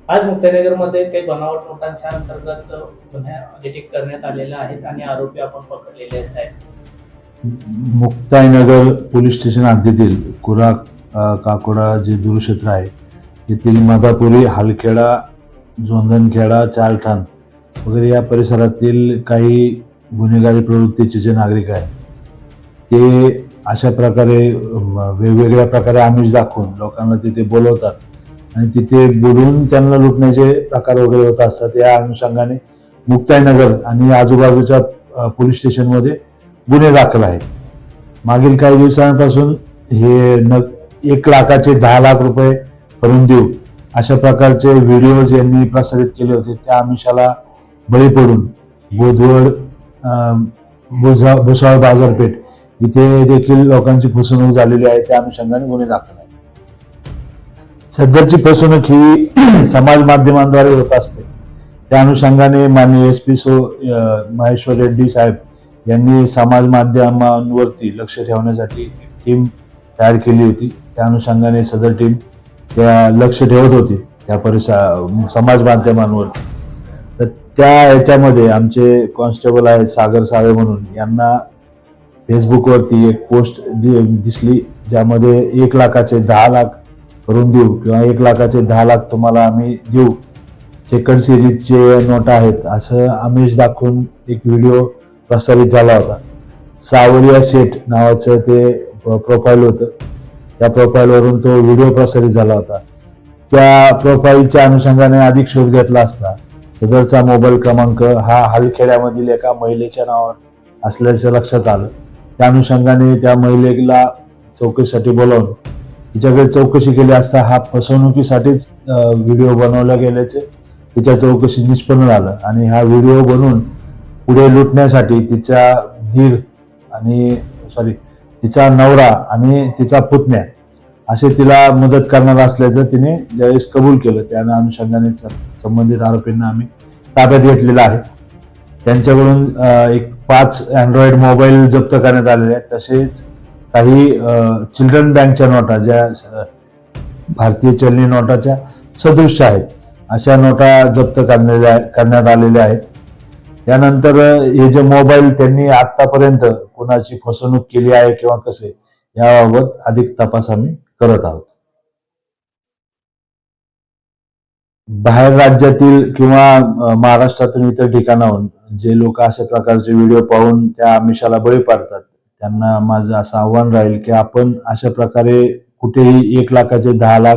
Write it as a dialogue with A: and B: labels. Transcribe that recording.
A: आज मुक्ताईनगरमध्ये काही बनावट नोटांच्या अंतर्गत गुन्हे डिटेक्ट करण्यात आलेले आहेत आणि आरोपी आपण पकडलेले आहेत।
B: मुक्ताईनगर पोलीस स्टेशन हद्दीतील कुरा काकोडा जे दूरक्षेत्र आहे येथील माधापुरी, हालखेडा, जोंधनखेडा, चारठाण वगैरे या परिसरातील काही गुन्हेगारी प्रवृत्तीचे जे नागरिक आहेत ते अशा प्रकारे वेगवेगळ्या प्रकारे आमिष दाखवून लोकांना तिथे बोलवतात आणि तिथे बोलून त्यांना लुटण्याचे प्रकार वगैरे होत असतात। या अनुषंगाने मुक्ताईनगर आणि आजूबाजूच्या पोलीस स्टेशनमध्ये गुन्हे दाखल आहेत। मागील काही दिवसांपासून हे 1 लाखाचे 10 लाख रुपये करून देऊ अशा प्रकारचे व्हिडिओज यांनी प्रसारित केले होते। त्या आमिषाला बळी पडून बोधवड, भुसावळ बाजारपेठ इथे देखील लोकांची फसवणूक झालेली आहे। त्या अनुषंगाने गुन्हे दाखल आहेत। सध्याची फसवणूक ही समाज माध्यमांद्वारे होत असते। त्या अनुषंगाने माननीय SP महेश्वर रेड्डी साहेब यांनी समाज माध्यमांवरती लक्ष ठेवण्यासाठी एक टीम तयार केली होती। त्या अनुषंगाने सदर टीम त्या लक्ष ठेवत होती त्या समाज माध्यमांवर। तर त्या याच्यामध्ये आमचे कॉन्स्टेबल आहेत सागर सावे म्हणून, यांना फेसबुकवरती एक पोस्ट दिसली ज्यामध्ये 1 लाखाचे 10 लाख करून देऊ किंवा 1 लाखाचे 10 लाख तुम्हाला आम्ही देऊ, चेकर्ड सिरीजचे नोट आहेत असं आमिष दाखवून एक व्हिडिओ प्रसारित झाला होता। सावरिया शेठ नावाचं ते प्रोफाईल होतं। त्या प्रोफाईलवरून तो व्हिडिओ प्रसारित झाला होता। त्या प्रोफाईलच्या अनुषंगाने अधिक शोध घेतला असता सदरचा मोबाईल क्रमांक हा हालखेड्यामधील एका महिलेच्या नावावर असल्याचं लक्षात आलं। त्या अनुषंगाने त्या महिलेला चौकशीसाठी बोलावून तिच्याकडे चौकशी केली असता हा फसवणुकीसाठीच व्हिडिओ बनवला गेल्याचे तिच्या चौकशीत निष्पन्न झालं आणि हा व्हिडिओ बनवून पुढे लुटण्यासाठी तिचा नवरा आणि तिचा पुतण्या असे तिला मदत करणार असल्याचं तिने ज्यावेळेस कबूल केलं। त्या अनुषंगाने संबंधित आरोपींना आम्ही ताब्यात घेतलेला आहे। त्यांच्याकडून एक 5 अँड्रॉइड मोबाईल जप्त करण्यात आलेले आहेत। तसेच काही चिल्ड्रन बँकच्या नोटा ज्या भारतीय चलनी नोटाच्या सदृश्य आहेत अशा नोटा जप्त करण्यात आलेल्या आहेत। त्यानंतर हे जे मोबाईल त्यांनी आतापर्यंत कोणाची फसवणूक केली आहे किंवा कसे याबाबत अधिक तपास आम्ही करत आहोत। बाहेर राज्यातील किंवा महाराष्ट्रातून इतर ठिकाणाहून जे लोक अशा प्रकारचे व्हिडिओ पाहून त्या आमिषाला बळी पडतात त्यांना माझं असं आव्हान राहील की आपण अशा प्रकारे कुठेही 1 लाखाचे 10 लाख